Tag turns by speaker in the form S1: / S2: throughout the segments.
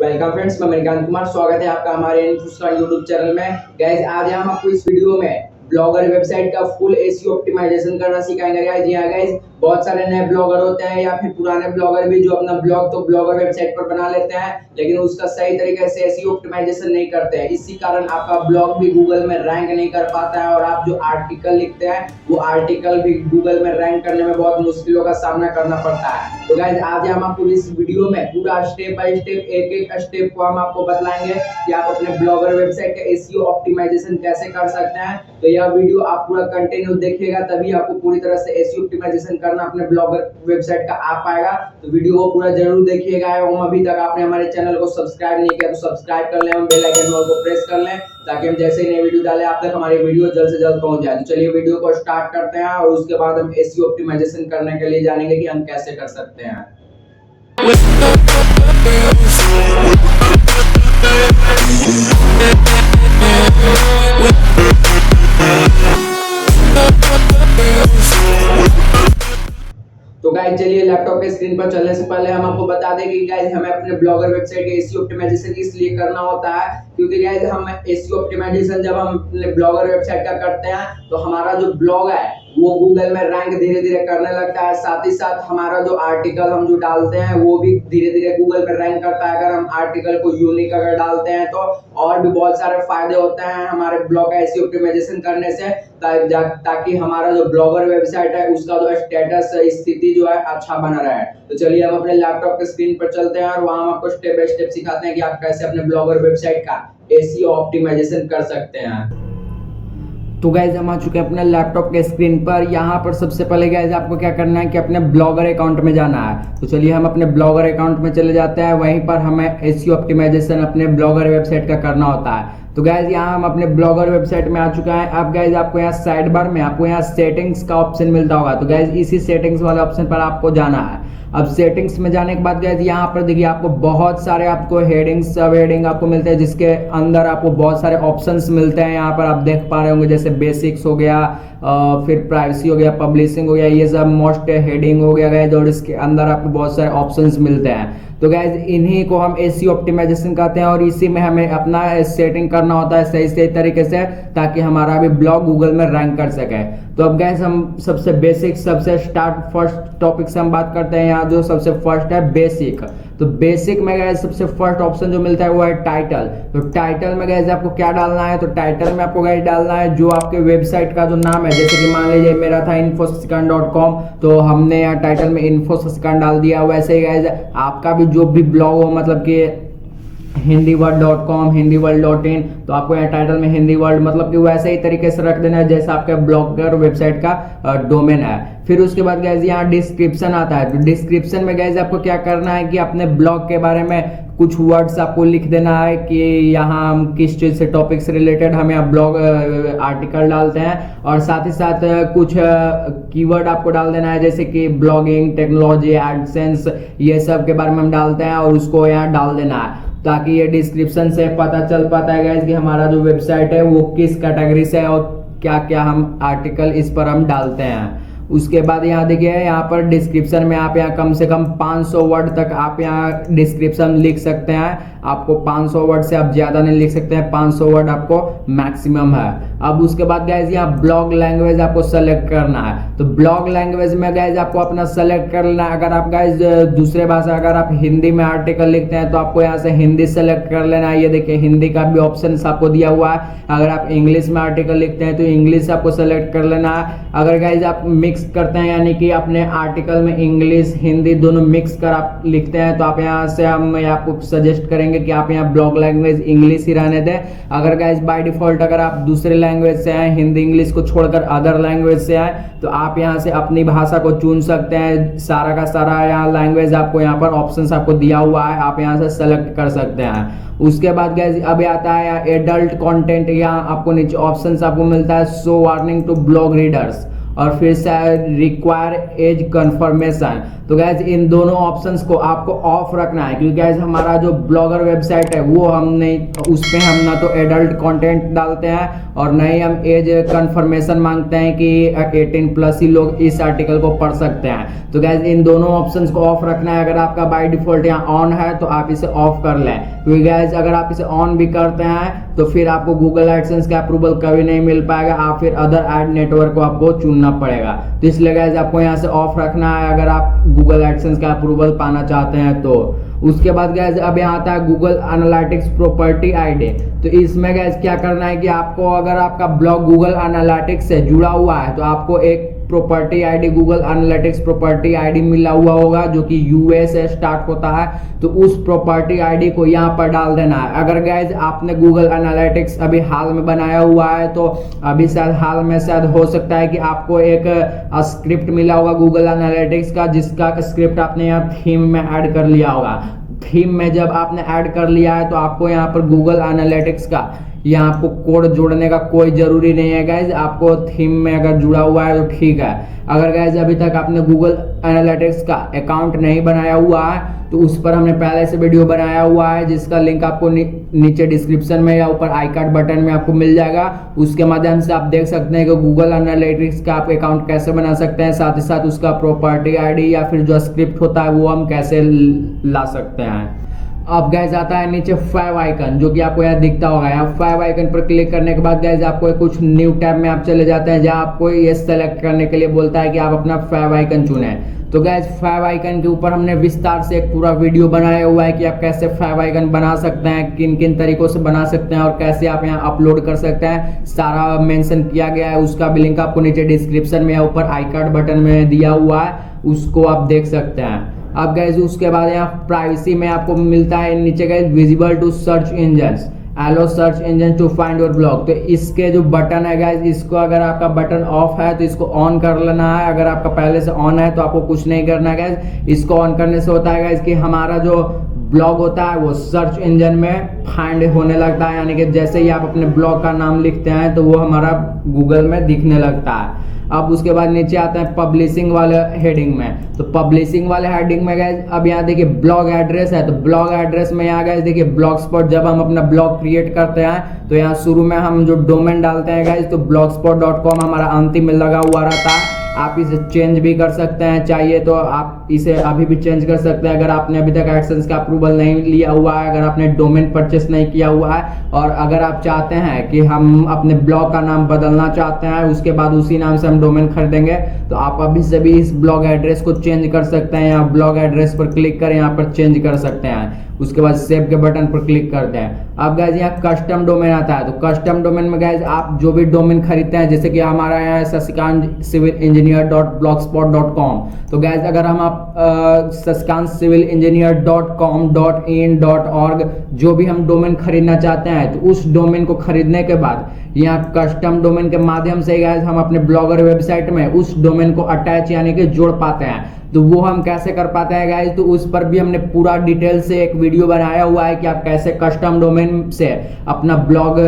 S1: Welcome friends, मैं मणिकांत कुमार। स्वागत है आपका हमारे यूट्यूब चैनल में। गाइज आज हम आपको इस वीडियो में ब्लॉगर वेबसाइट का फुल एसईओ ऑप्टिमाइजेशन करना सिखाएंगे। गाइज जी हाँ गाइज, बहुत सारे नए ब्लॉगर होते हैं या फिर पुराने ब्लॉगर भी जो अपना ब्लॉग तो ब्लॉगर वेबसाइट पर बना लेते हैं, लेकिन उसका सही तरीके से एसईओ ऑप्टिमाइजेशन नहीं करते हैं। इसी कारण आपका ब्लॉग भी गूगल में रैंक नहीं कर पाता है और आप जो आर्टिकल लिखते हैं वो आर्टिकल भी गूगल में रैंक करने में बहुत मुश्किलों का सामना करना पड़ता है। तो गाइज आज हम आपको इस वीडियो में पूरा स्टेप बाय स्टेप एक एक स्टेप को हम आपको बतलाएंगे कि आप अपने ब्लॉगर वेबसाइट का एसईओ ऑप्टिमाइजेशन कैसे कर सकते हैं। तो यह वीडियो आप पूरा कंटिन्यू देखिएगा, तभी आपको पूरी तरह से एसईओ ऑप्टिमाइजेशन करना अपने ब्लॉगर वेबसाइट का आ पाएगा। तो वीडियो को पूरा जरूर देखिएगा और अभी तक आपने हमारे चैनल को सब्सक्राइब नहीं किया तो सब्सक्राइब कर लें और बेल आइकन को प्रेस कर लें ताकि हम जैसे ही नए वीडियो डालें आप तक हमारी वीडियो जल्द से जल्द पहुंच जाए। तो चलिए वीडियो को स्टार्ट करते हैं और उसके बाद हम एसईओ ऑप्टिमाइजेशन करने के लिए जानेंगे कि हम कैसे कर सकते हैं। तो गाइस चलिए लैपटॉप के स्क्रीन पर चलने से पहले हम आपको बता दें कि गाइस हमें अपने ब्लॉगर वेबसाइट का एसईओ ऑप्टिमाइजेशन इसलिए करना होता है क्योंकि गाइस हम एसईओ ऑप्टिमाइजेशन जब हम अपने ब्लॉगर वेबसाइट का करते हैं तो हमारा जो ब्लॉग है वो गूगल में रैंक धीरे धीरे करने लगता है। साथ ही साथ हमारा जो आर्टिकल हम जो डालते हैं वो भी धीरे धीरे गूगल पे रैंक करता है। अगर हम आर्टिकल को यूनिक अगर डालते हैं तो और भी बहुत सारे फायदे होते हैं हमारे ब्लॉग का एसईओ ऑप्टिमाइजेशन करने से, ताकि हमारा जो ब्लॉगर वेबसाइट है उसका जो स्टेटस स्थिति जो है अच्छा बना रहे। तो चलिए हम अपने लैपटॉप के स्क्रीन पर चलते हैं और वहां हम आपको स्टेप बाय स्टेप सिखाते हैं कि आप कैसे अपने ब्लॉगर वेबसाइट का एसईओ ऑप्टिमाइजेशन कर सकते हैं। तो गाइज हम आ चुके हैं अपने लैपटॉप के स्क्रीन पर। यहाँ पर सबसे पहले गाइज आपको क्या करना है कि अपने ब्लॉगर अकाउंट में जाना है। तो चलिए हम अपने ब्लॉगर अकाउंट में चले जाते हैं। वहीं पर हमें एसईओ ऑप्टिमाइजेशन अपने ब्लॉगर वेबसाइट का करना होता है। तो गाइज यहाँ हम अपने ब्लॉगर वेबसाइट में आ चुका है। अब गाइज आपको यहाँ साइड बार में आपको यहाँ सेटिंग्स का ऑप्शन मिलता होगा। तो गाइज इसी सेटिंग्स वाले ऑप्शन पर आपको जाना है। अब सेटिंग्स में जाने के बाद गाइज यहाँ पर देखिए आपको बहुत सारे आपको हेडिंग्स सब हेडिंग आपको मिलते हैं जिसके अंदर आपको बहुत सारे ऑप्शंस मिलते हैं। यहाँ पर आप देख पा रहे होंगे जैसे बेसिक्स हो गया, फिर प्राइवेसी हो गया, पब्लिशिंग हो गया, ये सब मोस्ट हेडिंग हो गया गाइज और इसके अंदर आपको बहुत सारे ऑप्शंस मिलते हैं। तो गाइज इन्हीं को हम एसईओ ऑप्टिमाइजेशन कहते हैं और इसी में हमें अपना सेटिंग करना होता है सही सही तरीके से ताकि हमारा भी ब्लॉग गूगल में रैंक कर सके। तो अब गाइज हम सबसे बेसिक सबसे स्टार्ट फर्स्ट टॉपिक से हम बात करते हैं। यहाँ जो सबसे फर्स्ट है बेसिक। तो बेसिक में गाइज सबसे फर्स्ट ऑप्शन जो मिलता है वो है टाइटल। तो टाइटल में गाइज आपको क्या डालना है, तो टाइटल में आपको गाइज डालना है जो आपके वेबसाइट का जो नाम है। जैसे कि मान लीजिए मेरा था infosasikan.com, तो हमने यहाँ टाइटल में infosasikan डाल दिया। वैसे ही गाइज आपका भी जो भी ब्लॉग हो, मतलब कि hindiworld.com, hindiworld.in, तो आपको यहाँ टाइटल में हिंदी वर्ल्ड मतलब कि वैसे ही तरीके से रख देना है जैसा आपका ब्लॉगर वेबसाइट का डोमेन है। फिर उसके बाद गाइज यहाँ डिस्क्रिप्शन आता है। तो डिस्क्रिप्शन में गाइज आपको क्या करना है कि अपने ब्लॉग के बारे में कुछ वर्ड्स आपको लिख देना है कि यहाँ हम किस चीज़ से टॉपिक से रिलेटेड हम यहाँ ब्लॉग आर्टिकल डालते हैं, और साथ ही साथ कुछ कीवर्ड आपको डाल देना है जैसे कि ब्लॉगिंग, टेक्नोलॉजी, एडसेंस, ये सब के बारे में हम डालते हैं और उसको यहाँ डाल देना है ताकि ये डिस्क्रिप्शन से पता चल पाता है गाइज कि हमारा जो वेबसाइट है वो किस कैटेगरी से है और क्या क्या हम आर्टिकल इस पर हम डालते हैं। उसके बाद यहाँ देखिए यहाँ पर डिस्क्रिप्शन में आप यहाँ कम से कम 500 वर्ड तक आप यहाँ डिस्क्रिप्शन लिख सकते हैं। आपको 500 वर्ड से आप ज़्यादा नहीं लिख सकते हैं, 500 वर्ड आपको मैक्सिमम है। अब उसके बाद गाइज यहाँ ब्लॉग लैंग्वेज आपको सेलेक्ट करना है। तो ब्लॉग लैंग्वेज में गाइज आपको अपना सेलेक्ट कर लेना है। अगर आप गाइज दूसरे भाषा, अगर आप हिंदी में आर्टिकल लिखते हैं तो आपको यहाँ से हिंदी सेलेक्ट कर लेना है। ये देखिए हिंदी का भी ऑप्शन आपको दिया हुआ है। अगर आप इंग्लिश में आर्टिकल लिखते हैं तो इंग्लिश आपको सेलेक्ट कर लेना है। अगर गाइज आप मिक्स करते हैं यानी कि अपने आर्टिकल में इंग्लिश हिंदी दोनों मिक्स कर आप लिखते हैं तो आप यहाँ से हम आपको सजेस्ट करेंगे कि आप यहाँ ब्लॉग लैंग्वेज इंग्लिश ही रहने दें। अगर गाइज बाय डिफॉल्ट अगर आप दूसरे लैंग्वेज से आए, हिंदी इंग्लिश को छोड़कर अदर लैंग्वेज से आए, तो आप यहाँ से अपनी भाषा को चुन सकते हैं। सारा का सारा यहाँ लैंग्वेज आपको यहाँ पर ऑप्शंस आपको दिया हुआ है, आप यहाँ से सेलेक्ट कर सकते हैं। उसके बाद गाइज अब आता है एडल्ट कंटेंट। यहाँ आपको नीचे ऑप्शंस आपको मिलता है show warning to blog readers और फिर से रिक्वायर एज कंफर्मेशन। तो गैस इन दोनों ऑप्शंस को आपको ऑफ रखना है, क्योंकि गैस हमारा जो ब्लॉगर वेबसाइट है वो हम नहीं, उस पर हम ना तो एडल्ट कंटेंट डालते हैं और न ही हम एज कंफर्मेशन मांगते हैं कि 18+ ही लोग इस आर्टिकल को पढ़ सकते हैं। तो गैस इन दोनों ऑप्शंस को ऑफ रखना है। अगर आपका बाय डिफॉल्ट यहाँ ऑन है तो आप इसे ऑफ कर लें, क्योंकि गैस अगर आप इसे ऑन भी करते हैं तो फिर आपको गूगल एडसेंस का अप्रूवल कभी नहीं मिल पाएगा, आप फिर अदर एड नेटवर्क को आपको चुनना पड़ेगा। तो इसलिए गैस आपको यहाँ से ऑफ रखना है अगर आप गूगल एडसेंस का अप्रूवल पाना चाहते हैं तो। उसके बाद गैस अब यहाँ आता है गूगल एनालिटिक्स प्रॉपर्टी आईडी। तो इसमें गैस क्या करना है कि आपको अगर आपका ब्लॉग गूगल एनालिटिक्स से जुड़ा हुआ है तो आपको एक property ID, Google analytics property ID मिला हुआ होगा जो कि यूएस से स्टार्ट होता है। तो उस प्रॉपर्टी आईडी को यहाँ पर डाल देना है। अगर गैस आपने गूगल एनालिटिक्स अभी हाल में बनाया हुआ है तो अभी शायद हाल में शायद हो सकता है कि आपको एक स्क्रिप्ट मिला होगा गूगल एनालिटिक्स का, जिसका स्क्रिप्ट आपने यहाँ थीम में ऐड कर लिया होगा। थीम में जब आपने ऐड कर लिया है तो आपको यहाँ पर गूगल एनालिटिक्स का यहाँ आपको कोड जोड़ने का कोई जरूरी नहीं है गाइज। आपको थीम में अगर जुड़ा हुआ है तो ठीक है। अगर गाइज अभी तक आपने गूगल एनालिटिक्स का अकाउंट नहीं बनाया हुआ है तो उस पर हमने पहले से वीडियो बनाया हुआ है, जिसका लिंक आपको नीचे डिस्क्रिप्शन में या ऊपर आई कार्ड बटन में आपको मिल जाएगा। उसके माध्यम से आप देख सकते हैं कि गूगल एनालिटिक्स का आप अकाउंट कैसे बना सकते हैं, साथ ही साथ उसका प्रॉपर्टी आईडी या फिर जो स्क्रिप्ट होता है वो हम कैसे ला सकते हैं। अब गैस आता है नीचे 5 आइकन, जो कि आपको यहाँ दिखता होगा। यहाँ 5 आइकन पर क्लिक करने के बाद गैस आपको कुछ न्यू टैब में आप चले जाते हैं, जहाँ आपको ये सेलेक्ट करने के लिए बोलता है कि आप अपना 5 आइकन चुने। तो गैस 5 आइकन के ऊपर हमने विस्तार से एक पूरा वीडियो बनाया हुआ है कि आप कैसे 5 आइकन बना सकते हैं, किन किन तरीकों से बना सकते हैं और कैसे आप यहाँ अपलोड कर सकते हैं, सारा मेंशन किया गया है। उसका भी लिंक आपको नीचे डिस्क्रिप्शन में या ऊपर आई कार्ड बटन में दिया हुआ है, उसको आप देख सकते हैं। अब गैस उसके बाद यहाँ प्राइवेसी में आपको मिलता है नीचे guys visible to search engines, allow search engine to find your blog. तो इसके जो बटन है गैस, इसको अगर आपका बटन ऑफ है तो इसको ऑन कर लेना है। अगर आपका पहले से ऑन है तो आपको कुछ नहीं करना है गैस। इसको ऑन करने से होता है गैस कि हमारा जो ब्लॉग होता है वो सर्च इंजन में फाइंड होने लगता है, यानी कि जैसे ही आप अपने ब्लॉग का नाम लिखते हैं तो वो हमारा गूगल में दिखने लगता है। अब उसके बाद नीचे आते हैं पब्लिशिंग वाले हेडिंग में। तो पब्लिशिंग वाले हेडिंग में गैस अब यहाँ देखिए ब्लॉग एड्रेस है। तो ब्लॉग एड्रेस में यहाँ गैस देखिए ब्लॉग स्पॉट, जब हम अपना ब्लॉग क्रिएट करते हैं तो यहाँ शुरू में हम जो डोमेन डालते हैं गैस, तो blogspot.com हमारा अंतिम में लगा हुआ रहता है। आप इसे चेंज भी कर सकते हैं, चाहिए तो आप इसे अभी भी चेंज कर सकते हैं। अगर आपने अभी तक एडसेंस का अप्रूवल नहीं लिया हुआ है, अगर आपने डोमेन परचेस नहीं किया हुआ है और अगर आप चाहते हैं कि हम अपने ब्लॉग का नाम बदलना चाहते हैं, उसके बाद उसी नाम से हम डोमेन खरीदेंगे, तो आप अभी से भी इस ब्लॉग एड्रेस को चेंज कर सकते हैं। यहाँ ब्लॉग एड्रेस पर क्लिक कर यहाँ पर चेंज कर सकते हैं। उसके बाद सेव के बटन पर क्लिक करते हैं। अब गाइज यहाँ कस्टम डोमेन आता है। तो कस्टम डोमेन में गाइज आप जो भी डोमेन खरीदते हैं, जैसे कि हमारा यहाँ है शशिकांत सिविल इंजीनियर .blogspot.com। तो गाइज अगर हम आप Shashikant civil engineer .com .in .org जो भी हम डोमेन खरीदना चाहते हैं, तो उस डोमेन को खरीदने के बाद यहाँ कस्टम डोमेन के माध्यम से गाइज हम अपने ब्लॉगर वेबसाइट में उस डोमेन को अटैच यानी कि जोड़ पाते हैं। तो वो हम कैसे कर पाते हैं गाइज, तो उस पर भी हमने पूरा डिटेल से एक वीडियो बनाया हुआ है कि आप कैसे कस्टम डोमेन से अपना ब्लॉग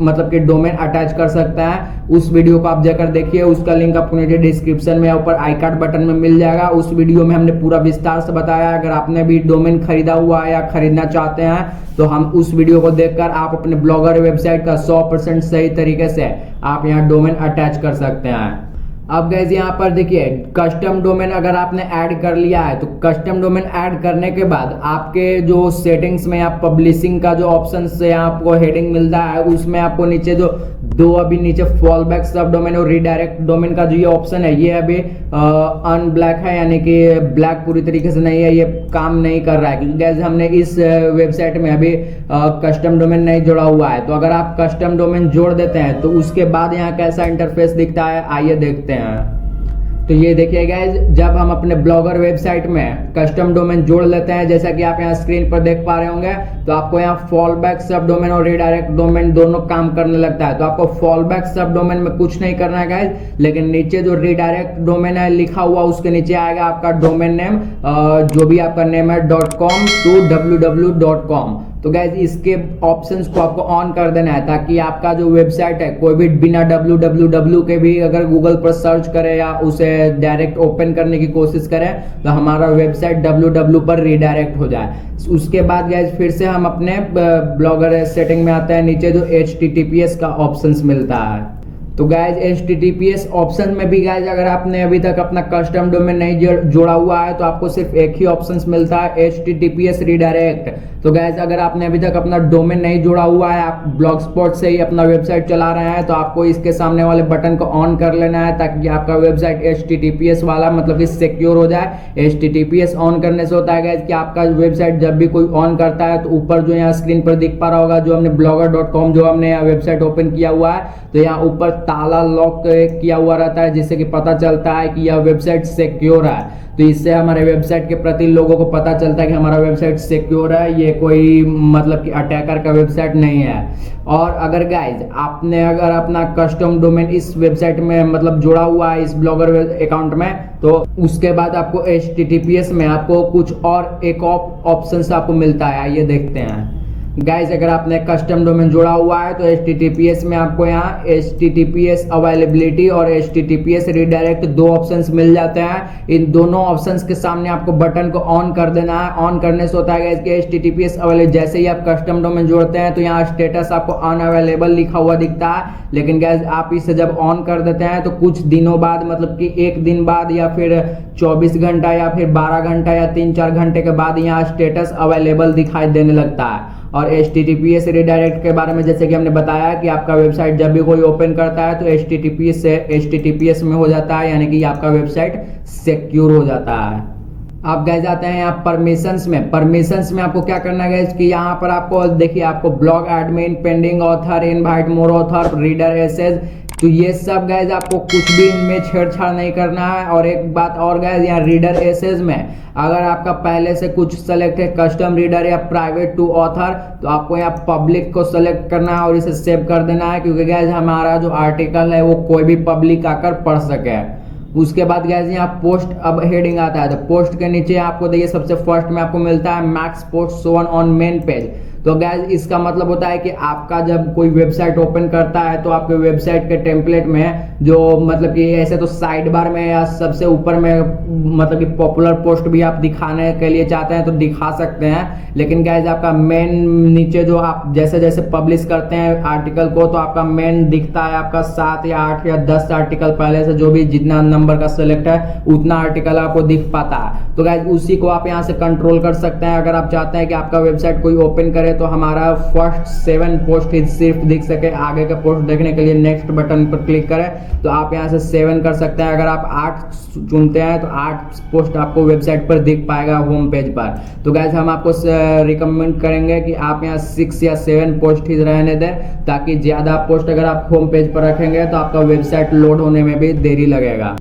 S1: मतलब कि डोमेन अटैच कर सकते हैं। उस वीडियो को आप जाकर देखिए, उसका लिंक आपको नीचे डिस्क्रिप्शन में या ऊपर आई कार्ड बटन में मिल जाएगा। उस वीडियो में हमने पूरा विस्तार से बताया। अगर आपने भी डोमेन खरीदा हुआ है या खरीदना चाहते हैं तो हम उस वीडियो को देखकर आप अपने ब्लॉगर वेबसाइट का 100% सही तरीके से आप यहाँ डोमेन अटैच कर सकते हैं। अब गाइज यहाँ पर देखिए कस्टम डोमेन अगर आपने ऐड कर लिया है, तो कस्टम डोमेन ऐड करने के बाद आपके जो सेटिंग्स में आप पब्लिशिंग का जो ऑप्शन से आपको हेडिंग मिलता है, उसमें आपको नीचे जो दो अभी नीचे फॉल बैक सब डोमेन और रिडायरेक्ट डोमेन का जो ये ऑप्शन है, ये अभी अन ब्लैक है, यानी कि ब्लैक पूरी तरीके से नहीं है, ये काम नहीं कर रहा है क्योंकि गाइज हमने इस वेबसाइट में अभी कस्टम डोमेन नहीं जोड़ा हुआ है। तो अगर आप कस्टम डोमेन जोड़ देते हैं तो उसके बाद यहाँ कैसा इंटरफेस दिखता है, आइए देखते हैं। तो ये देखिए गाइज, जब हम अपने ब्लॉगर वेबसाइट में कस्टम डोमेन जोड़ लेते हैं, जैसा कि आप यहाँ स्क्रीन पर देख पा रहे होंगे, तो आपको यहाँ फॉल बैक सब डोमेन और रिडायरेक्ट डोमेन दोनों काम करने लगता है। तो आपको फॉल बैक सब डोमेन में कुछ नहीं करना है गाइज, लेकिन नीचे जो रिडायरेक्ट डोमेन है लिखा हुआ, उसके नीचे आएगा आपका डोमेन नेम, जो भी आपका नेम है .com to www.com। तो गाइज इसके ऑप्शंस को आपको ऑन कर देना है ताकि आपका जो वेबसाइट है कोई भी बिना www के भी अगर गूगल पर सर्च करे या उसे डायरेक्ट ओपन करने की कोशिश करें तो हमारा वेबसाइट www पर रीडायरेक्ट हो जाए। उसके बाद गाइज फिर से हम अपने ब्लॉगर सेटिंग में आते हैं, नीचे जो HTTPS का ऑप्शंस मिलता है। तो गाइज HTTPS ऑप्शन में भी गाइज अगर आपने अभी तक अपना कस्टम डोमेन नहीं जोड़ा हुआ है तो आपको सिर्फ एक ही ऑप्शंस मिलता है, HTTPS रीडायरेक्ट। तो गाइज अगर आपने अभी तक अपना डोमेन नहीं जोड़ा हुआ है, आप ब्लॉगस्पॉट से ही अपना वेबसाइट चला रहे हैं, तो आपको इसके सामने वाले बटन को ऑन कर लेना है ताकि आपका वेबसाइट HTTPS वाला मतलब कि सिक्योर हो जाए। HTTPS ऑन करने से होता है गाइज कि आपका वेबसाइट जब भी कोई ऑन करता है तो ऊपर जो यहाँ स्क्रीन पर दिख पा रहा होगा जो हमने blogger.com जो हमने यहाँ वेबसाइट ओपन किया हुआ है, तो यहाँ ऊपर ताला लॉक किया हुआ रहता है जिससे कि पता चलता है कि यह वेबसाइट सिक्योर है। तो इससे हमारे वेबसाइट के प्रति लोगों को पता चलता है कि हमारा वेबसाइट सिक्योर है, ये कोई मतलब कि अटैकर का वेबसाइट नहीं है। और अगर गाइज आपने अगर अपना कस्टम डोमेन इस वेबसाइट में मतलब जोड़ा हुआ है इस ब्लॉगर अकाउंट में, तो उसके बाद आपको HTTPS में आपको कुछ और एक ऑप्शन आपको मिलता है, आइए देखते हैं। गाइज अगर आपने कस्टम डोमेन जोड़ा हुआ है तो HTTPS में आपको यहाँ HTTPS अवेलेबिलिटी और HTTPS रीडायरेक्ट दो ऑप्शंस मिल जाते हैं। इन दोनों ऑप्शंस के सामने आपको बटन को ऑन कर देना है। ऑन करने से होता है गाइज कि HTTPS अवेलेबल, जैसे ही आप कस्टम डोमेन जोड़ते हैं तो यहाँ स्टेटस आपको अनअवेलेबल लिखा हुआ दिखता है, लेकिन गाइज आप इसे जब ऑन कर देते हैं तो कुछ दिनों बाद मतलब कि एक दिन बाद या फिर 24 घंटा या फिर 12 घंटा या 3-4 घंटे के बाद यहाँ स्टेटस अवेलेबल दिखाई देने लगता है। और HTTPS रीडायरेक्ट के बारे में जैसे कि हमने बताया कि आपका वेबसाइट जब भी कोई ओपन करता है तो HTTPS से HTTPS में हो जाता है, यानी कि आपका वेबसाइट सिक्योर हो जाता है। आप गए जाते हैं यहाँ परमिशंस में। परमिशंस में आपको क्या करना है कि यहाँ पर आपको देखिए आपको blog admin, pending author, invite more author, reader access, तो ये सब गाइज आपको कुछ भी इनमें छेड़छाड़ नहीं करना है। और एक बात और गाइज, यहाँ रीडर एसेज में अगर आपका पहले से कुछ सेलेक्ट है कस्टम रीडर या प्राइवेट टू ऑथर, तो आपको यहाँ पब्लिक को सेलेक्ट करना है और इसे सेव कर देना है, क्योंकि गाइज हमारा जो आर्टिकल है वो कोई भी पब्लिक आकर पढ़ सके। उसके बाद गाइज यहाँ पोस्ट अब हेडिंग आता है, तो पोस्ट के नीचे आपको देखिए सबसे फर्स्ट में आपको मिलता है max post shown on main page. तो गाइज इसका मतलब होता है कि आपका जब कोई वेबसाइट ओपन करता है तो आपके वेबसाइट के टेम्पलेट में जो मतलब कि ऐसे तो साइड बार में या सबसे ऊपर में मतलब कि पॉपुलर पोस्ट भी आप दिखाने के लिए चाहते हैं तो दिखा सकते हैं, लेकिन गाइज आपका मेन नीचे जो आप जैसे जैसे पब्लिश करते हैं आर्टिकल को तो आपका मेन दिखता है आपका 7 या 8 या 10 आर्टिकल पहले से जो भी जितना नंबर का सिलेक्ट है उतना आर्टिकल आपको दिख पाता है। तो गाइज उसी को आप यहाँ से कंट्रोल कर सकते हैं। अगर आप चाहते हैं कि आपका वेबसाइट कोई ओपन करे तो हमारा फर्स्ट 7 पोस्ट ही सिर्फ दिख सके, आगे का पोस्ट देखने के लिए नेक्स्ट बटन पर क्लिक करें तो आप यहाँ से 7 कर सकते हैं। अगर आप 8 चुनते हैं तो 8 पोस्ट आपको वेबसाइट पर दिख पाएगा होम पेज पर। तो गाइस हम आपको रिकमेंड करेंगे कि आप यहाँ 6 या 7 पोस्ट ही रहने दें, ताकि ज्यादा पोस्ट अगर आप होम पेज पर रखेंगे तो आपका वेबसाइट लोड होने में भी देरी लगेगा।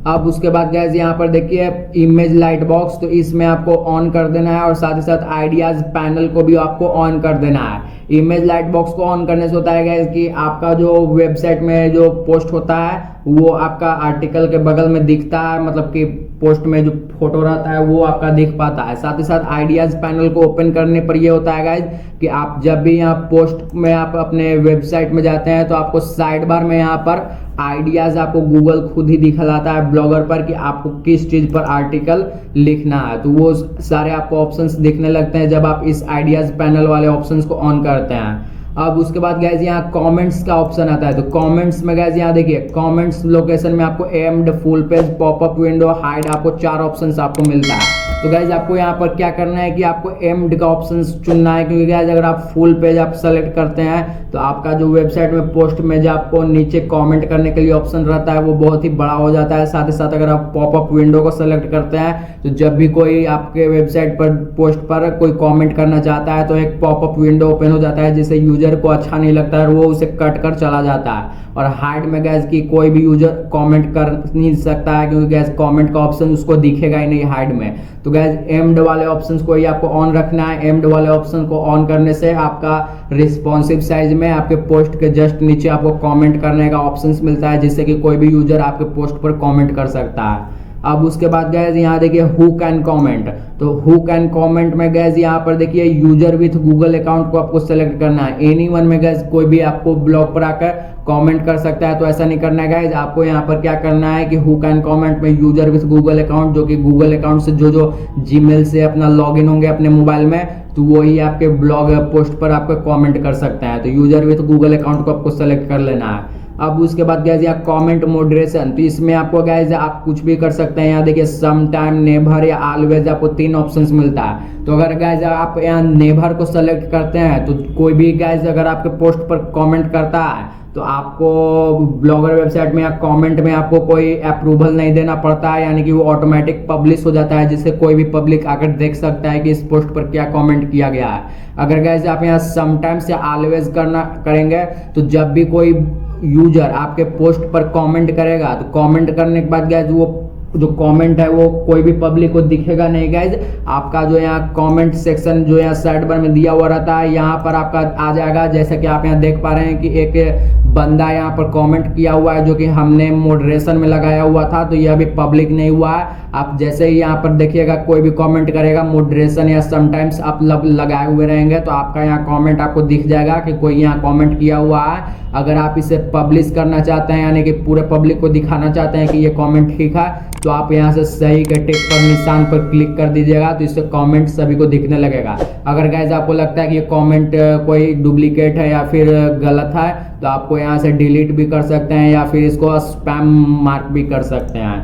S1: अब उसके बाद गाइस यहाँ पर देखिए इमेज लाइट बॉक्स, तो इसमें आपको ऑन कर देना है और साथ ही साथ आइडियाज पैनल को भी आपको ऑन कर देना है। इमेज लाइट बॉक्स को ऑन करने से होता है गाइस कि आपका जो वेबसाइट में जो पोस्ट होता है वो आपका आर्टिकल के बगल में दिखता है, मतलब कि पोस्ट में जो फोटो रहता है वो आपका दिख पाता है। साथ ही साथ आइडियाज पैनल को ओपन करने पर ये होता है गाइज कि आप जब भी यहाँ पोस्ट में आप अपने वेबसाइट में जाते हैं तो आपको साइड बार में यहाँ पर आइडियाज आपको गूगल खुद ही दिखलाता है ब्लॉगर पर कि आपको किस चीज पर आर्टिकल लिखना है, तो वो सारे आपको ऑप्शंस दिखने लगते हैं जब आप इस आइडियाज पैनल वाले ऑप्शंस को ऑन करते हैं। अब उसके बाद गाइज यहाँ कमेंट्स का ऑप्शन आता है, तो कमेंट्स में गाइज यहाँ देखिए कमेंट्स लोकेशन में आपको aimed, full page, popup window, hide, आपको 4 ऑप्शंस आपको मिलता है। तो गाइज आपको यहाँ पर क्या करना है कि आपको एम्ड का ऑप्शन चुनना है, क्योंकि गाइज अगर आप फुल पेज आप सेलेक्ट करते हैं तो आपका जो वेबसाइट में पोस्ट में जो आपको नीचे कमेंट करने के लिए ऑप्शन रहता है वो बहुत ही बड़ा हो जाता है। साथ ही साथ अगर आप पॉपअप विंडो को सेलेक्ट करते हैं तो जब भी कोई आपके वेबसाइट पर पोस्ट पर कोई कॉमेंट करना चाहता है तो एक पॉपअप विंडो ओपन हो जाता है, जिससे यूजर को अच्छा नहीं लगता है और वो उसे कट कर चला जाता है। और हाइड में गैस की कोई भी यूजर कमेंट कर नहीं सकता है, क्योंकि गैस कमेंट का ऑप्शन उसको दिखेगा ही नहीं हाइड में। तो गैस एम्ड वाले ऑप्शंस को ही आपको ऑन रखना है। एम्ड वाले ऑप्शन को ऑन करने से आपका रिस्पॉन्सिव साइज में आपके पोस्ट के जस्ट नीचे आपको कमेंट करने का ऑप्शन मिलता है, जिससे कि कोई भी यूजर आपके पोस्ट पर कमेंट कर सकता है। अब उसके बाद गैस यहाँ देखिए हु कैन कॉमेंट, तो हु कैन कॉमेंट में गैस यहाँ पर देखिए यूजर विथ गूगल अकाउंट को आपको सेलेक्ट करना है। एनीवन में गैस कोई भी आपको ब्लॉग पर आकर कमेंट कर सकता है, तो ऐसा नहीं करना है गाइज। आपको यहाँ पर क्या करना है कि हु कैन कमेंट में यूजर विथ गूगल अकाउंट, जो कि गूगल अकाउंट से जो जीमेल से अपना लॉगिन होंगे अपने मोबाइल में, तो वही आपके ब्लॉग पोस्ट पर आपको कमेंट कर सकते हैं। तो यूजर विथ गूगल अकाउंट को आपको सेलेक्ट कर लेना है। अब उसके बाद गैस यहाँ कमेंट मॉडरेशन, तो इसमें आपको गैस आप कुछ भी कर सकते हैं। यहाँ देखिए सम टाइम, नेवर या ऑलवेज, आपको 3 ऑप्शंस मिलता है। तो अगर गैस आप यहाँ नेवर को सेलेक्ट करते हैं तो कोई भी गैस अगर आपके पोस्ट पर कमेंट करता है तो आपको ब्लॉगर वेबसाइट में या कमेंट में आपको कोई अप्रूवल नहीं देना पड़ता है, यानी कि वो ऑटोमेटिक पब्लिश हो जाता है, जिससे कोई भी पब्लिक आकर देख सकता है कि इस पोस्ट पर क्या कमेंट किया गया है। अगर गैस आप यहाँ समटाइम्स या ऑलवेज करेंगे तो जब भी कोई यूजर आपके पोस्ट पर कमेंट करेगा तो कमेंट करने के बाद गैस वो जो कमेंट है वो कोई भी पब्लिक को दिखेगा नहीं गाइज। आपका जो यहाँ कमेंट सेक्शन जो यहाँ साइड बार में दिया हुआ रहता है, यहाँ पर आपका आ जाएगा। जैसा कि आप यहाँ देख पा रहे हैं कि एक बंदा यहाँ पर कमेंट किया हुआ है जो कि हमने मॉडरेशन में लगाया हुआ था, तो यह अभी पब्लिक नहीं हुआ है। आप जैसे ही यहाँ पर देखिएगा कोई भी कमेंट करेगा मॉडरेशन या समटाइम्स आप लगाए हुए रहेंगे तो आपका यहाँ कमेंट आपको दिख जाएगा कि कोई यहाँ कमेंट किया हुआ है। अगर आप इसे पब्लिश करना चाहते हैं, यानी कि पूरे पब्लिक को दिखाना चाहते हैं कि ये कमेंट ठीक है, तो आप यहाँ से सही के टिक पर निशान पर क्लिक कर दीजिएगा, तो इससे कमेंट सभी को दिखने लगेगा। अगर गाइस आपको लगता है कि ये कमेंट कोई डुप्लीकेट है या फिर गलत है, तो आपको यहाँ से डिलीट भी कर सकते हैं या फिर इसको स्पैम मार्क भी कर सकते हैं।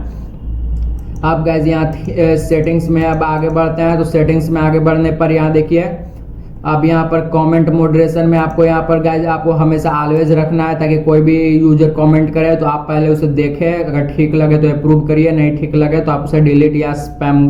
S1: अब गाइस यहाँ सेटिंग्स में अब आगे बढ़ते हैं। तो सेटिंग्स में आगे बढ़ने पर यहाँ देखिए अब यहाँ पर कमेंट मॉडरेशन में आपको यहाँ पर गाइज आपको हमेशा ऑलवेज रखना है, ताकि कोई भी यूजर कमेंट करे तो आप पहले उसे देखें, अगर ठीक लगे तो अप्रूव करिए, नहीं ठीक लगे तो आप उसे डिलीट या स्पैम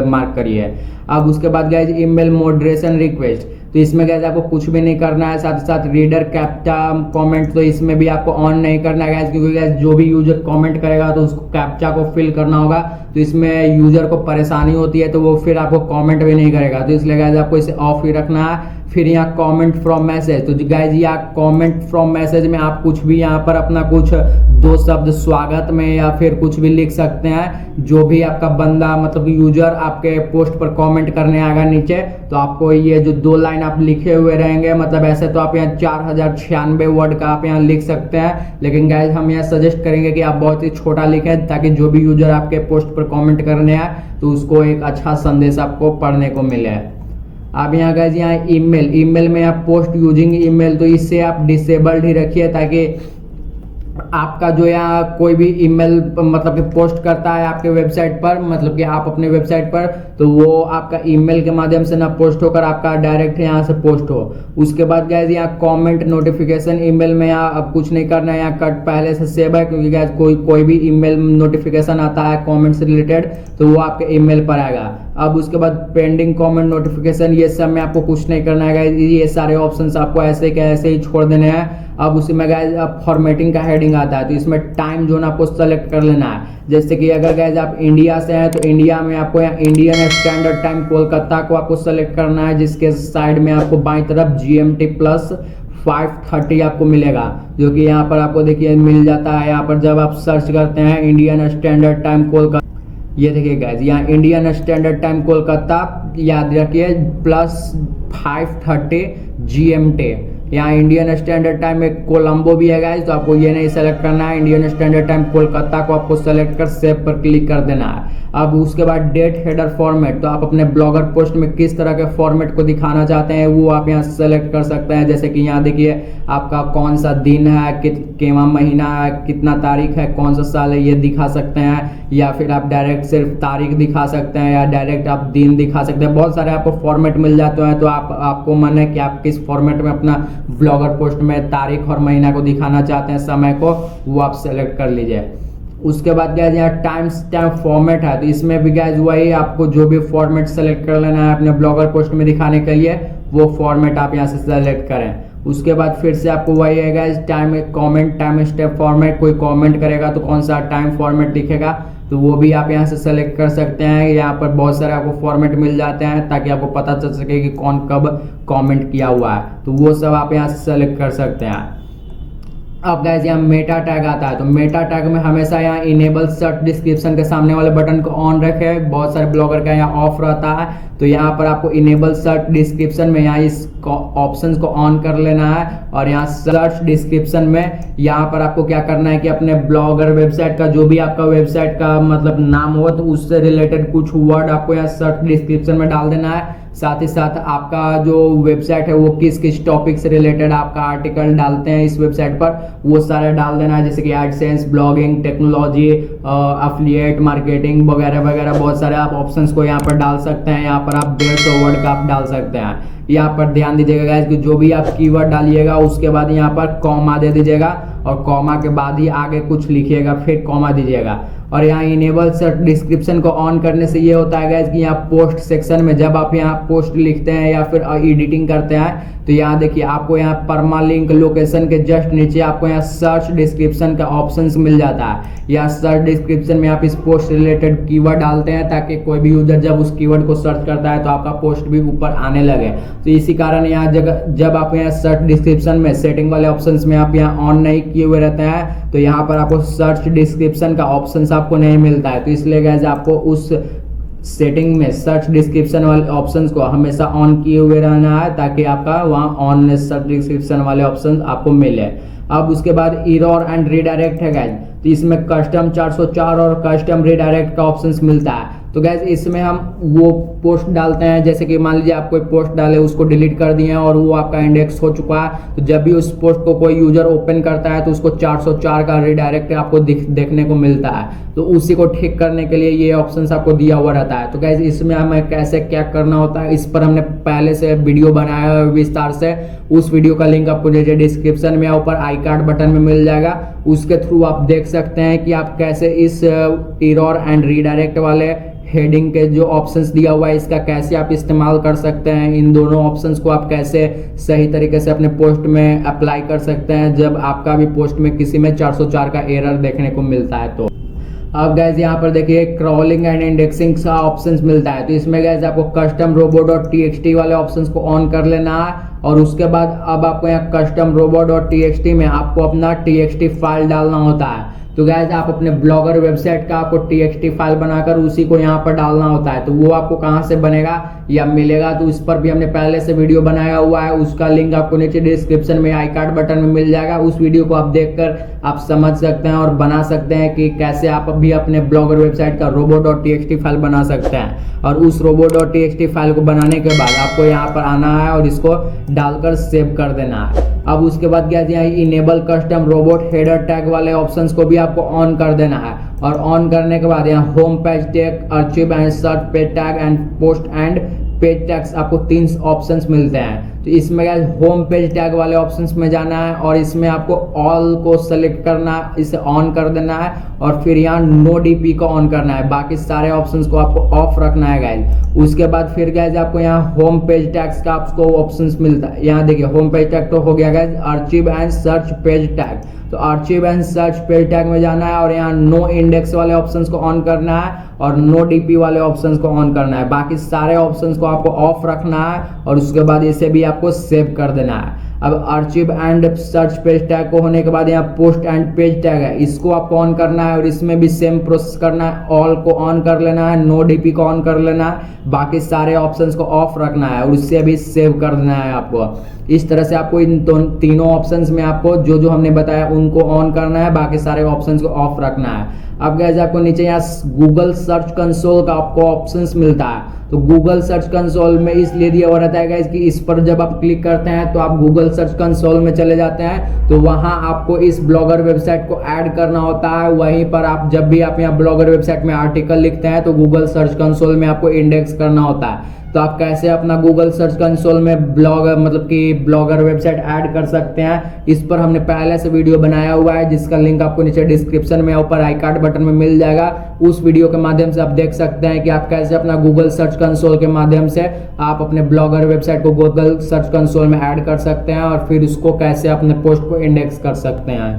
S1: मार्क करिए। अब उसके बाद गाइज ईमेल मॉडरेशन रिक्वेस्ट, तो इसमें गाइज आपको कुछ भी नहीं करना है। साथ ही साथ रीडर कैप्चा कमेंट, तो इसमें भी आपको ऑन नहीं करना है गाइज, क्योंकि गाइज जो भी यूजर कमेंट करेगा तो उसको कैप्चा को फिल करना होगा, तो इसमें यूजर को परेशानी होती है, तो वो फिर आपको कमेंट भी नहीं करेगा। तो इसलिए गाइज आपको इसे ऑफ ही रखना है। फिर यहाँ कमेंट फ्रॉम मैसेज, तो गाइज यहाँ कमेंट फ्रॉम मैसेज में आप कुछ भी यहाँ पर अपना कुछ 2 शब्द स्वागत में या फिर कुछ भी लिख सकते हैं। जो भी आपका बंदा मतलब यूजर आपके पोस्ट पर कमेंट करने आएगा नीचे, तो आपको ये जो 2 लाइन आप लिखे हुए रहेंगे, मतलब ऐसे तो आप यहाँ 4096 वर्ड का आप यहाँ लिख सकते हैं, लेकिन गाइज हम यहाँ सजेस्ट करेंगे कि आप बहुत ही छोटा लिखें, ताकि जो भी यूजर आपके पोस्ट पर कमेंट करने आए तो उसको एक अच्छा संदेश आपको पढ़ने को मिले। अब यहाँ गाइज यहाँ ईमेल में आप पोस्ट यूजिंग ईमेल, तो इससे आप डिसेबल्ड ही रखिए, ताकि आपका जो यहाँ कोई भी ईमेल मतलब कि पोस्ट करता है आपके वेबसाइट पर, मतलब कि आप अपने वेबसाइट पर, तो वो आपका ईमेल के माध्यम से ना पोस्ट होकर आपका डायरेक्ट यहाँ से पोस्ट हो। उसके बाद गाइज यहाँ कमेंट नोटिफिकेशन ईमेल में यहाँ अब कुछ नहीं करना है, यहाँ कट पहले से सेव है, क्योंकि गाइज कोई भी ईमेल नोटिफिकेशन आता है कमेंट से रिलेटेड तो वो आपके ईमेल पर आएगा। अब उसके बाद पेंडिंग कमेंट नोटिफिकेशन, ये सब में आपको कुछ नहीं करना है गाइज, ये सारे ऑप्शंस आपको ऐसे के ऐसे ही छोड़ देने हैं। अब उसी में गाइज अब फॉर्मेटिंग का हेडिंग आता है, तो इसमें टाइम जोन आपको सेलेक्ट कर लेना है। जैसे कि अगर गाइज आप इंडिया से हैं तो इंडिया में आपको यहाँ इंडियन स्टैंडर्ड टाइम कोलकाता को आपको सेलेक्ट करना है, जिसके साइड में आपको बाईं तरफ GMT प्लस 5:30 आपको मिलेगा, जो कि यहाँ पर आपको देखिए मिल जाता है। यहाँ पर जब आप सर्च करते हैं इंडियन स्टैंडर्ड टाइम कोलकाता, ये देखिए गाइज यहाँ इंडियन स्टैंडर्ड टाइम कोलकाता याद रखिए प्लस 5:30 GMT। यहाँ इंडियन स्टैंडर्ड टाइम में कोलंबो भी है गाइज, तो आपको ये नहीं सेलेक्ट करना है, इंडियन स्टैंडर्ड टाइम कोलकाता को आपको सेलेक्ट कर सेव पर क्लिक कर देना है। अब उसके बाद डेट हेडर फॉर्मेट, तो आप अपने ब्लॉगर पोस्ट में किस तरह के फॉर्मेट को दिखाना चाहते हैं वो आप यहाँ सेलेक्ट कर सकते हैं। जैसे कि यहाँ देखिए आपका कौन सा दिन है, केवा महीना है, कितना तारीख है, कौन सा साल है, ये दिखा सकते हैं, या फिर आप डायरेक्ट सिर्फ तारीख दिखा सकते हैं, या डायरेक्ट आप दिन दिखा सकते हैं। बहुत सारे आपको फॉर्मेट मिल जाते हैं, तो आपको मन है कि आप किस फॉर्मेट में अपना ब्लॉगर पोस्ट में तारीख और महीना को दिखाना चाहते हैं, समय को, वो आप सेलेक्ट कर लीजिए। उसके बाद गैस यहाँ टाइम स्टैम्प फॉर्मेट है, तो इसमें भी गैस वही आपको जो भी फॉर्मेट सेलेक्ट कर लेना है अपने ब्लॉगर पोस्ट में दिखाने के लिए, वो फॉर्मेट आप यहाँ से सेलेक्ट करें। उसके बाद फिर से आपको वही है गैस टाइम स्टेप फॉर्मेट, कोई कमेंट करेगा तो कौन सा टाइम फॉर्मेट दिखेगा, तो वो भी आप यहाँ से सेलेक्ट कर सकते हैं। यहाँ पर बहुत सारे आपको फॉर्मेट मिल जाते हैं, ताकि आपको पता चल सके कि कौन कब कमेंट किया हुआ है, तो वो सब आप यहाँ से सेलेक्ट कर सकते हैं। अब गाइस यहाँ मेटा टैग आता है, तो मेटा टैग में हमेशा यहाँ इनेबल सर्च डिस्क्रिप्शन के सामने वाले बटन को ऑन रखे। बहुत सारे ब्लॉगर का यहाँ ऑफ रहता है, तो यहाँ पर आपको इनेबल सर्च डिस्क्रिप्शन में यहाँ इस ऑप्शन को ऑन कर लेना है। और यहाँ सर्च डिस्क्रिप्शन में यहाँ पर आपको क्या करना है कि अपने ब्लॉगर वेबसाइट का जो भी आपका वेबसाइट का मतलब नाम हो, तो उससे रिलेटेड कुछ वर्ड आपको यहाँ सर्च डिस्क्रिप्शन में डाल देना है। साथ ही साथ आपका जो वेबसाइट है वो किस किस टॉपिक से रिलेटेड आपका आर्टिकल डालते हैं इस वेबसाइट पर, वो सारे डाल देना है, जैसे कि AdSense, blogging, technology, affiliate marketing वगैरह वगैरह। बहुत सारे आप ऑप्शंस को यहाँ पर डाल सकते हैं। यहाँ पर आप 150 वर्ड का आप डाल सकते हैं। यहाँ पर ध्यान दीजिएगा गाइस कि जो भी आप कीवर्ड डालिएगा उसके बाद यहाँ पर कॉमा दे दीजिएगा, और कॉमा के बाद ही आगे कुछ लिखिएगा, फिर कॉमा दीजिएगा। और यहाँ इनेबल सर्च डिस्क्रिप्शन को ऑन करने से ये होता है गाइस कि यहाँ पोस्ट सेक्शन में जब आप यहाँ पोस्ट लिखते हैं या फिर एडिटिंग करते हैं, तो यहाँ देखिए आपको यहाँ परमालिंक लोकेशन के जस्ट नीचे आपको यहाँ सर्च डिस्क्रिप्शन का ऑप्शंस मिल जाता है। यहाँ सर्च डिस्क्रिप्शन में आप इस पोस्ट रिलेटेड कीवर्ड डालते हैं ताकि कोई भी यूजर जब उस कीवर्ड को सर्च करता है तो आपका पोस्ट भी ऊपर आने लगे। तो इसी कारण यहाँ जब आप यहाँ सर्च डिस्क्रिप्शन में सेटिंग वाले ऑप्शंस में आप यहाँ ऑन नहीं किए हुए रहते हैं, तो यहाँ पर आपको सर्च डिस्क्रिप्शन का ऑप्शन आपको नहीं मिलता है। तो इसलिए गाइस आपको उस सेटिंग में सर्च डिस्क्रिप्शन वाले ऑप्शंस को हमेशा ऑन किए हुए रहना है, ताकि आपका वहाँ ऑन सर्च डिस्क्रिप्शन वाले ऑप्शंस आपको मिले। अब उसके बाद एरर एंड रीडायरेक्ट है गाइस, तो इसमें कस्टम 404 और कस्टम रीडायरेक्ट का ऑप्शंस मिलता है। तो गैस इसमें हम वो पोस्ट डालते हैं, जैसे कि मान लीजिए आप कोई पोस्ट डाले उसको डिलीट कर दिए और वो आपका इंडेक्स हो चुका है, तो जब भी उस पोस्ट को कोई यूजर ओपन करता है तो उसको 404 का रीडायरेक्ट आपको देखने को मिलता है। तो उसी को ठीक करने के लिए ये ऑप्शन आपको दिया हुआ रहता है। तो गैस इसमें हमें कैसे क्या करना होता है, इस पर हमने पहले से वीडियो बनाया है विस्तार से। उस वीडियो का लिंक आपको नीचे डिस्क्रिप्शन में ऊपर आई कार्ड बटन में मिल जाएगा। उसके थ्रू आप देख सकते हैं कि आप कैसे इस एरर एंड रीडायरेक्ट वाले हेडिंग के जो ऑप्शंस दिया हुआ है इसका कैसे आप इस्तेमाल कर सकते हैं। इन दोनों ऑप्शंस को आप कैसे सही तरीके से अपने पोस्ट में अप्लाई कर सकते हैं जब आपका भी पोस्ट में किसी में 404 का एरर देखने को मिलता है। तो अब गैस यहाँ पर देखिए क्रॉलिंग एंड इंडेक्सिंग का ऑप्शंस मिलता है। तो इसमें गैस आपको कस्टम रोबो.txt वाले ऑप्शंस को ऑन कर लेना है, और उसके बाद अब आपको यहाँ कस्टम रोबो.txt में आपको अपना txt फाइल डालना होता है। तो गैस आप अपने ब्लॉगर वेबसाइट का आपको txt फाइल बनाकर उसी को यहाँ पर डालना होता है। तो वो आपको कहाँ से बनेगा या मिलेगा, तो इस पर भी हमने पहले से वीडियो बनाया हुआ है, उसका लिंक आपको नीचे डिस्क्रिप्शन में आई कार्ड बटन में मिल जाएगा। उस वीडियो को आप देखकर आप समझ सकते हैं और बना सकते हैं कि कैसे आप भी अपने ब्लॉगर वेबसाइट का रोबो.txt फाइल बना सकते हैं। और उस रोबो.txt फाइल को बनाने के बाद आपको यहाँ पर आना है और इसको डालकर सेव कर देना है। अब उसके बाद क्या यहाँ enable custom robot header tag वाले ऑप्शंस को भी आपको ऑन कर देना है। और ऑन करने के बाद यहाँ home page tag, archive and search page tag and post and page tags आपको 3 ऑप्शंस मिलते हैं। तो इसमें होम पेज टैग वाले ऑप्शंस में जाना है और इसमें आपको ऑल को सेलेक्ट करना है, इसे ऑन कर देना है, और फिर यहाँ नो डीपी को ऑन करना है। बाकी सारे ऑप्शंस को आपको ऑफ रखना है गाइज। उसके बाद फिर गाइज आपको यहाँ होम पेज टैग्स का आपको ऑप्शंस मिलता है। यहाँ देखिए होम पेज टैग तो हो गया guys, archive and search page tag. तो archive and search page tag में जाना है और यहाँ नो इंडेक्स वाले ऑप्शंस को ऑन करना है और नो डीपी वाले ऑप्शंस को ऑन करना है। बाकी सारे ऑप्शंस को आपको ऑफ रखना है और उसके बाद इसे भी आपको सेव कर देना है। अब archive and search page tag को होने के बाद यहाँ पोस्ट एंड पेज टैग है, इसको आपको ऑन करना है और इसमें भी सेम प्रोसेस करना है। ऑल को ऑन कर लेना है, नो डीपी को ऑन कर लेना है, बाकी सारे ऑप्शंस को ऑफ रखना है और उससे भी सेव कर देना है आपको। इस तरह से आपको इन तीनों ऑप्शंस में आपको जो जो हमने बताया उनको ऑन करना है, बाकी सारे ऑप्शंस को ऑफ रखना है। अब गाइस आपको नीचे यहाँ गूगल सर्च कंसोल का आपको ऑप्शंस मिलता है। तो गूगल सर्च कंसोल में इसलिए दिया हुआ रहता है गाइस कि इस पर जब आप क्लिक करते हैं तो आप गूगल सर्च कंसोल में चले जाते हैं, तो वहां आपको इस ब्लॉगर वेबसाइट को ऐड करना होता है। वहीं पर आप जब भी आप यहाँ ब्लॉगर वेबसाइट में आर्टिकल लिखते हैं तो गूगल सर्च कंसोल में आपको इंडेक्स करना होता है। तो आप कैसे अपना गूगल सर्च कंसोल में ब्लॉगर वेबसाइट ऐड कर सकते हैं, इस पर हमने पहले से वीडियो बनाया हुआ है, जिसका लिंक आपको नीचे डिस्क्रिप्शन में ऊपर आई कार्ड बटन में मिल जाएगा। उस वीडियो के माध्यम से आप देख सकते हैं कि आप कैसे अपना गूगल सर्च कंसोल के माध्यम से आप अपने ब्लॉगर वेबसाइट को गूगल सर्च कंसोल में ऐड कर सकते हैं और फिर उसको कैसे अपने पोस्ट को इंडेक्स कर सकते हैं।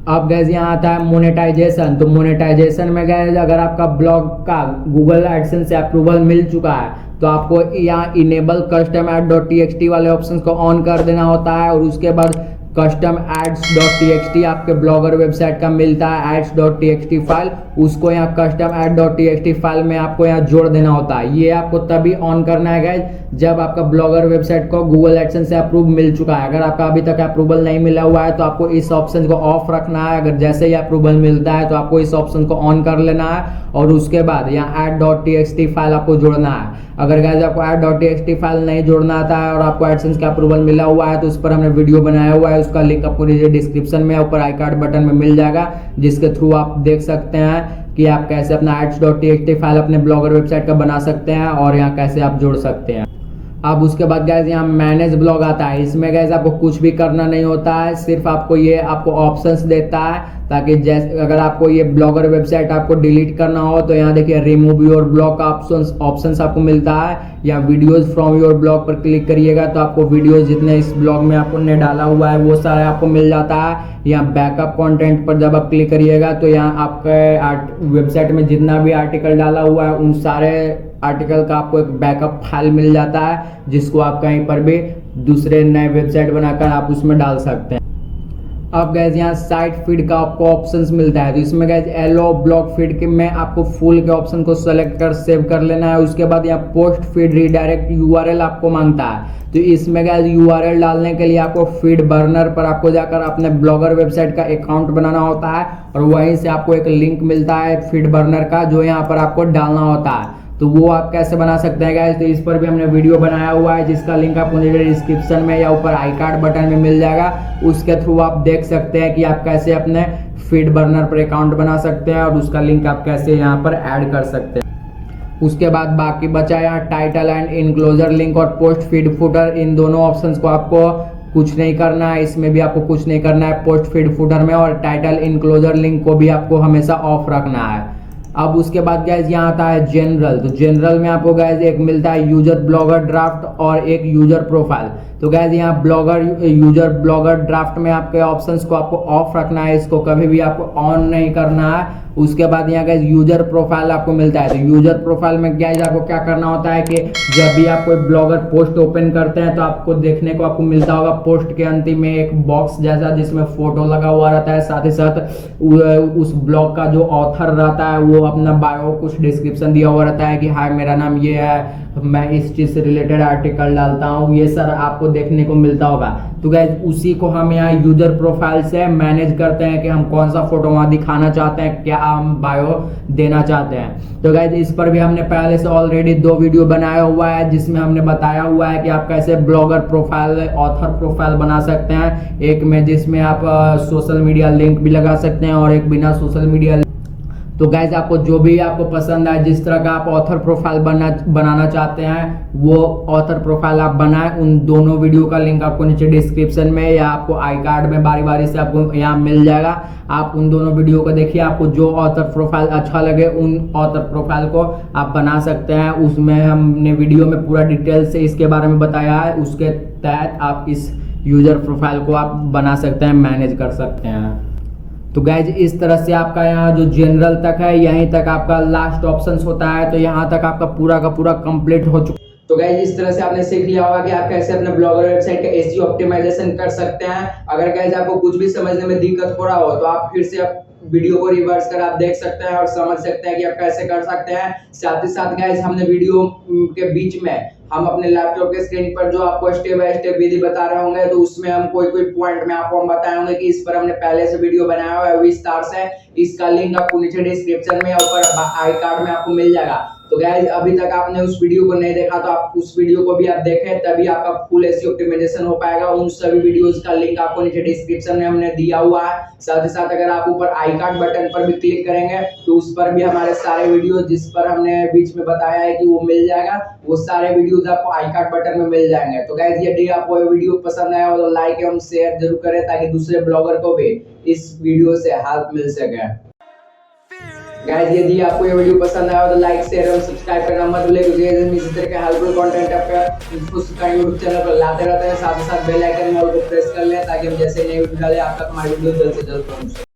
S1: अब गैस यहाँ आता है मोनेटाइजेशन। तो मोनेटाइजेशन में गैस अगर आपका ब्लॉग का गूगल एडसेंस से अप्रूवल मिल चुका है तो आपको यहाँ इनेबल कस्टम एड.txt वाले ऑप्शन को ऑन कर देना होता है और उसके बाद कस्टम ads.txt आपके ब्लॉगर वेबसाइट का मिलता है ads.txt फाइल, उसको यहाँ कस्टम ad.txt फाइल में आपको यहाँ जोड़ देना होता है। ये आपको तभी ऑन करना है गाइज जब आपका ब्लॉगर वेबसाइट को गूगल एडसेंस से अप्रूव मिल चुका है। अगर आपका अभी तक अप्रूवल नहीं मिला हुआ है तो आपको इस ऑप्शन को ऑफ रखना है। अगर जैसे ही अप्रूवल मिलता है तो आपको इस ऑप्शन को ऑन कर लेना है और उसके बाद यहाँ add.txt फाइल आपको जोड़ना है। अगर गाइज आपको add.txt फाइल नहीं जोड़ना आता है और आपको एडसेंस का अप्रूवल मिला हुआ है तो उस पर हमने वीडियो बनाया हुआ है, उसका लिंक आपको नीचे डिस्क्रिप्शन में ऊपर आई कार्ड बटन में मिल जाएगा, जिसके थ्रू आप देख सकते हैं कि आप कैसे अपना ads.txt फाइल अपने ब्लॉगर वेबसाइट का बना सकते हैं और यहाँ कैसे आप जोड़ सकते हैं। अब उसके बाद गाइज यहाँ मैनेज ब्लॉग आता है। इसमें गाइज आपको कुछ भी करना नहीं होता है, सिर्फ आपको ये आपको ऑप्शंस देता है ताकि जैसे अगर आपको ये ब्लॉगर वेबसाइट आपको डिलीट करना हो तो यहाँ देखिए रिमूव योर ब्लॉग का ऑप्शंस आपको मिलता है, या वीडियोस फ्रॉम योर ब्लॉग पर क्लिक करिएगा तो आपको वीडियोस जितने इस ब्लॉग में आपको ने डाला हुआ है वो सारे आपको मिल जाता है। यहाँ बैकअप कंटेंट पर जब आप क्लिक करिएगा तो यहाँ आपके वेबसाइट में जितना भी आर्टिकल डाला हुआ है उन सारे आर्टिकल का आपको एक बैकअप फाइल मिल जाता है, जिसको आप कहीं पर भी दूसरे नए वेबसाइट बनाकर आप उसमें डाल सकते हैं। अब गैस यहाँ साइट फीड का आपको ऑप्शंस मिलता है, तो इसमें गैस एलो ब्लॉग फीड के में आपको फुल के ऑप्शन को सेलेक्ट कर सेव कर लेना है। उसके बाद यहाँ पोस्ट फीड रीडायरेक्ट यूआरएल आपको मांगता है, तो इसमें गैस यूआरएल डालने के लिए आपको फीड बर्नर पर आपको जाकर अपने ब्लॉगर वेबसाइट का अकाउंट बनाना होता है और वहीं से आपको एक लिंक मिलता है फीड बर्नर का जो यहाँ पर आपको डालना होता है। तो वो आप कैसे बना सकते हैं गाइस, तो इस पर भी हमने वीडियो बनाया हुआ है जिसका लिंक आपको नीचे डिस्क्रिप्शन में या ऊपर आई कार्ड बटन में मिल जाएगा। उसके थ्रू आप देख सकते हैं कि आप कैसे अपने फीड बर्नर पर अकाउंट बना सकते हैं और उसका लिंक आप कैसे यहाँ पर ऐड कर सकते हैं। उसके बाद बाकी बचा यहाँ टाइटल एंड इनक्लोजर लिंक और पोस्ट फीड फुटर, इन दोनों ऑप्शंस को आपको कुछ नहीं करना है, इसमें भी आपको कुछ नहीं करना है पोस्ट फीड फुटर में, और टाइटल इनक्लोजर लिंक को भी आपको हमेशा ऑफ रखना है। अब उसके बाद गैस यहाँ आता है जनरल, तो जनरल में आपको गैस एक मिलता है यूजर ब्लॉगर ड्राफ्ट और एक यूजर प्रोफाइल। तो गैस यहाँ यूजर ब्लॉगर ड्राफ्ट में आपके ऑप्शंस को आपको ऑफ रखना है, इसको कभी भी आपको ऑन नहीं करना है। उसके बाद यहाँ गैस यूजर प्रोफाइल आपको मिलता है, तो यूजर प्रोफाइल में गैस आपको क्या करना होता है कि जब भी आप कोई ब्लॉगर पोस्ट ओपन करते हैं तो आपको देखने को आपको मिलता होगा पोस्ट के अंतिम में एक बॉक्स जैसा जिसमें फोटो लगा हुआ रहता है, साथ ही साथ उस ब्लॉग का जो ऑथर रहता है वो अपना बायो कुछ डिस्क्रिप्शन दिया हुआ रहता है कि हाय मेरा नाम ये है, मैं इस चीज से रिलेटेड आर्टिकल डालता हूँ, ये सर आपको देखने को मिलता होगा। तो गाइज उसी को हम यहाँ यूजर प्रोफाइल से मैनेज करते हैं कि हम कौन सा फोटो वहाँ दिखाना चाहते हैं, क्या हम बायो देना चाहते हैं। तो गाइज इस पर भी हमने पहले से ऑलरेडी 2 वीडियो बनाया हुआ है जिसमें हमने बताया हुआ है कि आप कैसे ब्लॉगर प्रोफाइल ऑथर प्रोफाइल बना सकते हैं, एक में जिसमें आप सोशल मीडिया लिंक भी लगा सकते हैं और एक बिना सोशल मीडिया। तो गाइज आपको जो भी आपको पसंद आए, जिस तरह का आप ऑथर प्रोफाइल बनाना चाहते हैं वो ऑथर प्रोफाइल आप बनाएं। उन दोनों वीडियो का लिंक आपको नीचे डिस्क्रिप्शन में या आपको आई कार्ड में बारी बारी से आपको यहाँ मिल जाएगा। आप उन दोनों वीडियो को देखिए, आपको जो ऑथर प्रोफाइल अच्छा लगे उन ऑथर प्रोफाइल को आप बना सकते हैं। उसमें हमने वीडियो में पूरा डिटेल से इसके बारे में बताया है, उसके तहत आप इस यूजर प्रोफाइल को आप बना सकते हैं, मैनेज कर सकते हैं। तो गाइज इस तरह से आपका यहाँ जो जनरल तक है यहीं तक आपका लास्ट ऑप्शंस होता है, तो यहाँ तक आपका पूरा का पूरा कंप्लीट हो चुका। तो गाइज इस तरह से आपने सीख लिया होगा कि आप कैसे अपने ब्लॉगर वेबसाइट का एसईओ ऑप्टिमाइजेशन कर सकते हैं। अगर गाइज आपको कुछ भी समझने में दिक्कत हो रहा हो तो आप फिर से वीडियो को रिवर्स कर आप देख सकते हैं और समझ सकते हैं कि आप कैसे कर सकते हैं। साथ ही साथ गाइज हमने वीडियो के बीच में हम अपने लैपटॉप के स्क्रीन पर जो आपको स्टेप बाय स्टेप विधि बता रहे होंगे, तो उसमें हम कोई पॉइंट में आपको हम बताए होंगे कि इस पर हमने पहले से वीडियो बनाया हुआ है विस्तार से। इसका लिंक आपको नीचे डिस्क्रिप्शन में या ऊपर आई कार्ड में आपको मिल जाएगा। तो गाइज अभी तक आपने उस वीडियो को नहीं देखा तो आप उस वीडियो को भी आप देखें, तभी आपका फुल एसईओ ऑप्टिमाइजेशन हो पाएगा। उन सभी वीडियोस का लिंक आपको नीचे डिस्क्रिप्शन में हमने दिया हुआ है। साथ ही साथ अगर आप ऊपर आई कार्ड बटन पर भी क्लिक करेंगे तो उस पर भी हमारे सारे वीडियो जिस पर हमने बीच में बताया है कि वो मिल जाएगा, वो सारे वीडियोस आपको आई कार्ड बटन में मिल जाएंगे। तो गाइज यदि आपको ये वीडियो पसंद आया हो तो लाइक एवं शेयर जरूर करें ताकि दूसरे ब्लॉगर को भी इस वीडियो से हेल्प मिल सके। गाइस यदि आपको ये वीडियो पसंद आया हो तो लाइक शेयर और सब्सक्राइब करना मत भूलिए, क्योंकि इसी तरह के हेल्पफुल कंटेंट आपका यूट्यूब चैनल पर लाते रहते हैं। साथ ही साथ बेल आइकन ऑल को प्रेस कर लें ताकि हम जैसे नई वीडियो डालें आप तक हमारी वीडियो जल्द से जल्द पहुंचे।